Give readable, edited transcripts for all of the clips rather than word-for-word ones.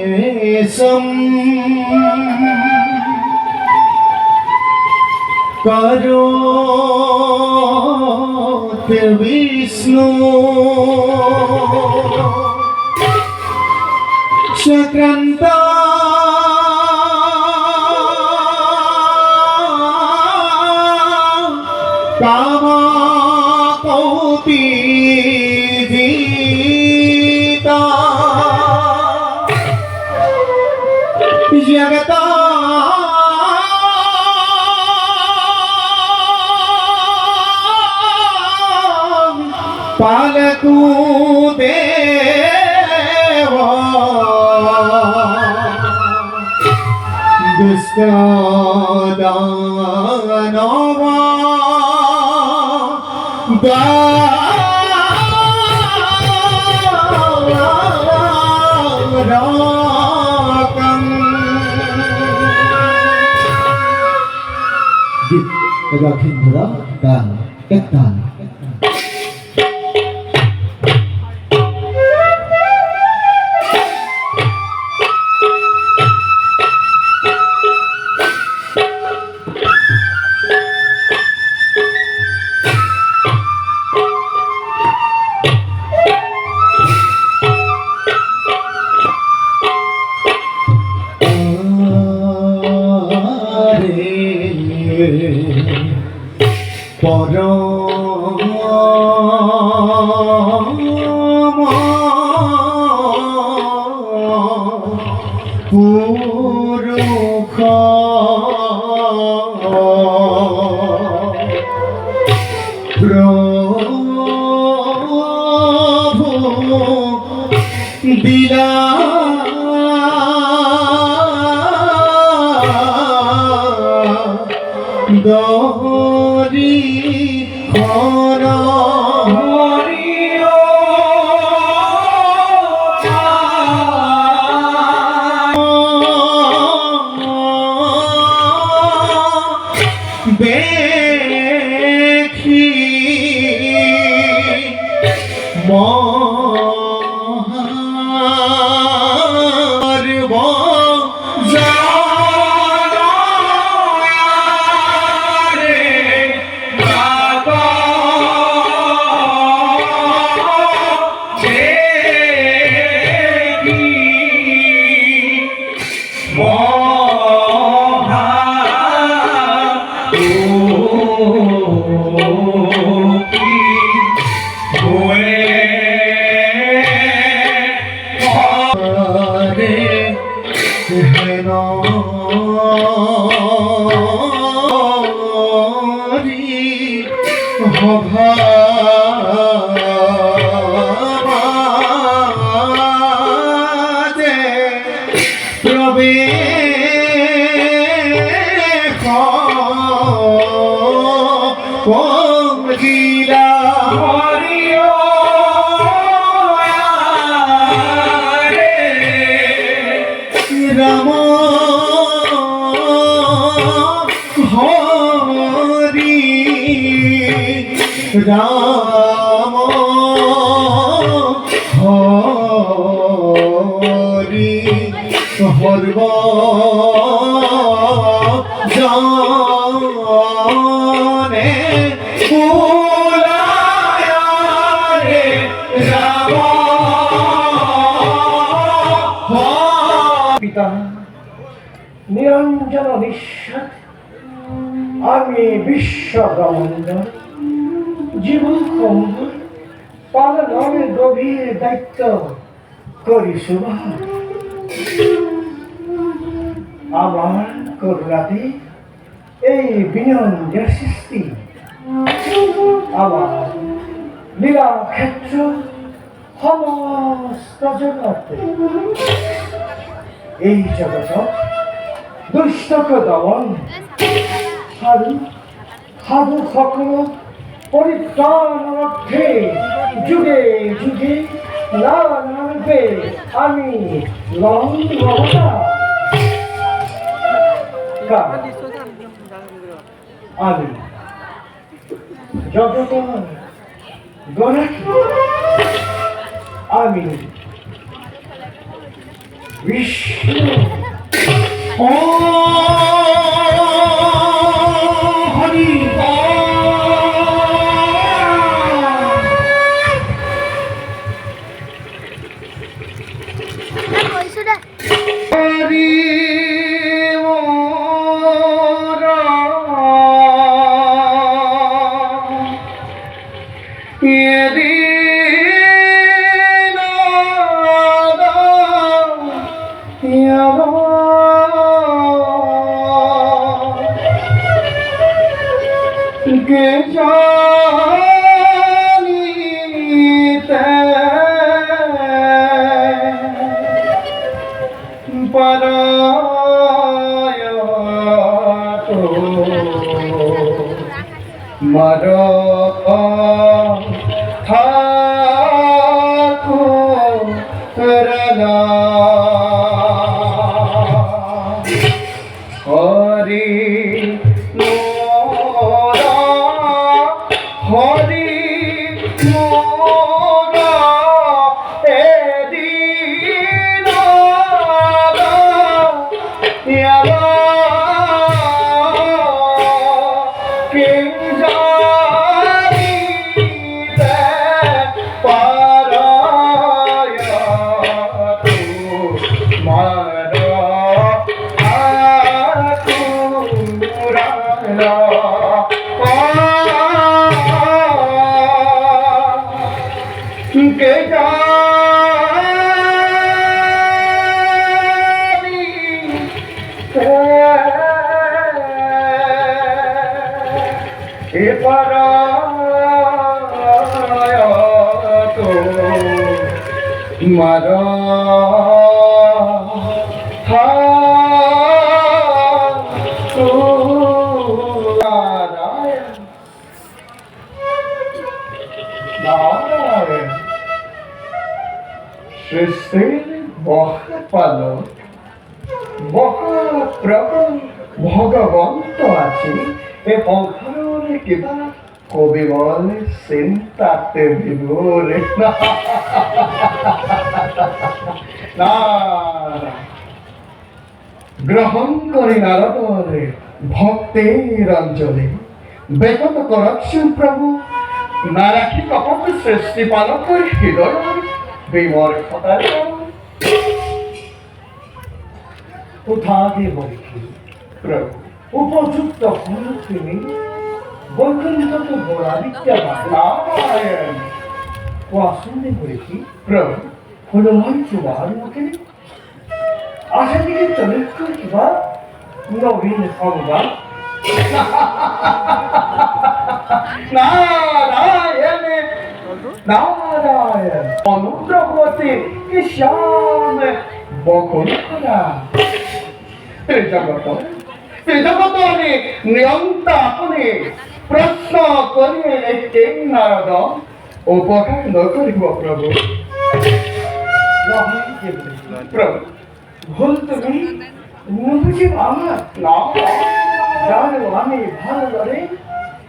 प्रवेशम करोत विष्णु चक्रन्ता कामा कौती जगता पालकू देवा दुष्टादानवा Pagkakin mula dan ektan. পুরুষ প্রভু দিলা দরি খরা দেখি মহার রাম হরি রাম হরি হরব জানে নিরঞ্জন নিঃস্বাদ আমি বিশ্বব্রহ্মাণ্ড জীবন কম্বল পালনের গভীর দায়িত্ব করি সুভা আমার করুণাতে এই বিনন্দের সৃষ্টি আমার লীলা ক্ষেত্র সমস্ত জগতে এই জগত দুষ্টকে দমন সাধু সাধু সকল পরিত্রাণ অর্থে যুগে যুগে নানারূপে আমি আমি জগত গণেশ আমি বিষ্ণু ও হরি হরি কে জানিতে পারায় তো মার ঠাকুর হরি হরি মোরা এদিন কে জানিতে পারায় তো মার কে জানি এ পারায় তো মার নারায়ণ সৃষ্টির মহাপালক মহাপ্রভু ভগবন্ত আছে এ পঙ্খার কিবা কবি বলে চিন্তাতে বিভোরে গ্রহণ করি নারদরে ভক্তের অঞ্জলি বেগত করছু প্রভু না রাখি কপট সৃষ্টি পালকের হৃদয় বিমর খতার কোথাকে বলছি প্রভু উপযুক্ত হল তিনি বৈকুণ্ঠ তো গোড়া বিদ্যাবান নারায়ণ ও আসনে করেছি প্রভু হনুমান চুবার মুখে আশা দিকে চরিত্র কিবা নবীন সংবাদ নারায়ণ নারায়ণ অনুগ্রহতে কি শ্যাম বকন করা জগত নিয়ন্তা আপনি প্রশ্ন করিয়ে কে নারদ উপকার ন করিব প্রভু প্রভু ভুল তুমি বুঝি আমার না জানো আমি ভালো করে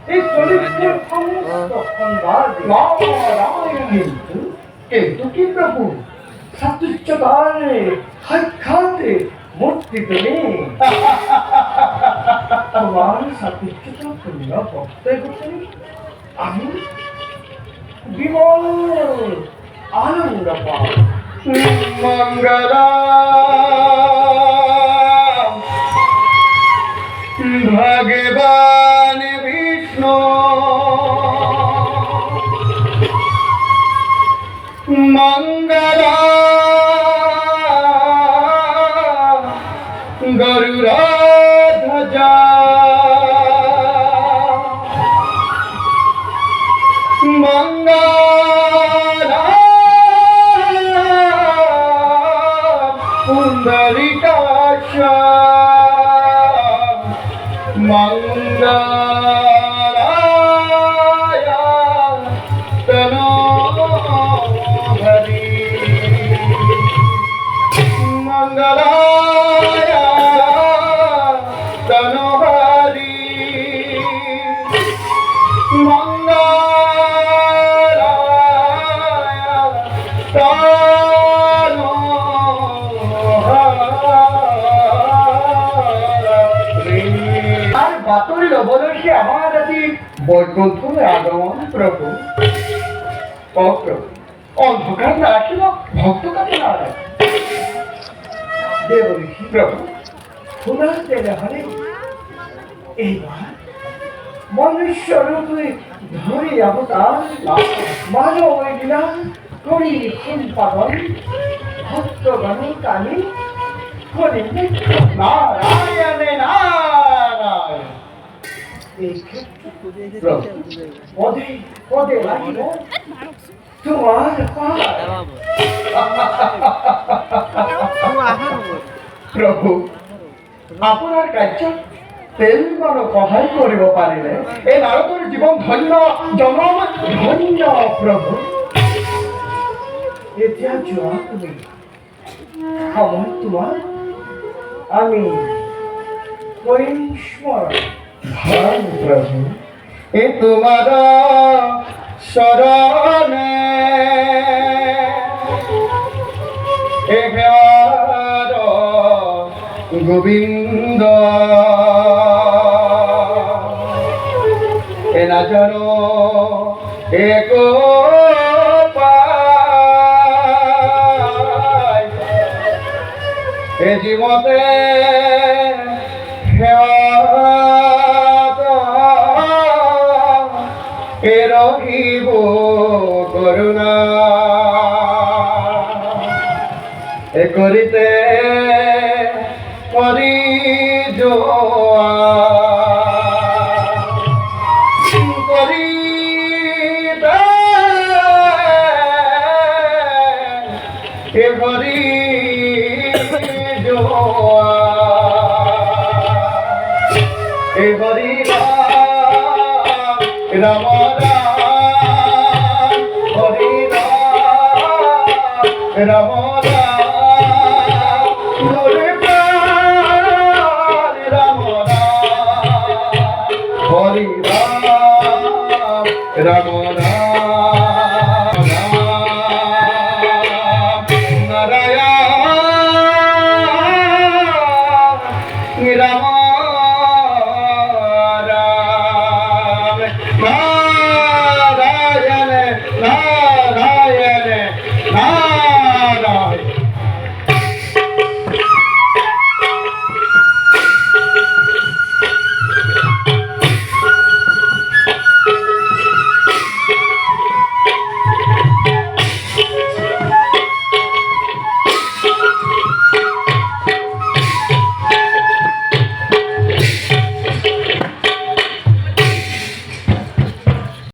এই চরিত্রের সমস্ত সংবাদ নারায়ণ কিন্তু কি প্রভু সত্যতারে সাক্ষাতে মূর্তি তুমি তোমার সত্যতা পূর্ণ করতে করতে আমি বিমল আনন্দ পাই মঙ্গলা ভগবান বিষ্ণু মঙ্গলা গরুড়ধ্বজা মঙ্গলা মঙ্গলায় তনুহারি আর বাতরি অবদর্শী আমার আছি বৈকুণ্ঠে আগমন প্রভু ও প্রভু অন্ধকার না রাখিল ভক্ত কাছে না রাখি দেব ঋষি প্রভু পুনঃ দেবে হলে এইবার মনুষ্য রূপে ধরে অবতার মানব লীলা করি সম্পাদন ভক্তগণ কালী করে নারায়ণে নারায়ণ এই ক্ষেত্রে প্রভু পদে পদে লাগিব তোমার পার প্রভু আপনার কার্য তেল মান সহায় কৰিব পাৰিলে এই নাৰদৰ জীৱন ধন্য জনম ধন্য প্ৰভু এতিয়া যোৱা তুমি সময় তোমাৰ আমি কৰিম স্মৰণ ধন প্ৰভু এই তোমাৰ শৰণে এঘাৰ গোবিন্দ এ নাজানো এক পায় এ জীৱতে এ ৰহিব করুণা এ করিতে করি যোয়া করিতে এ করি যোয়া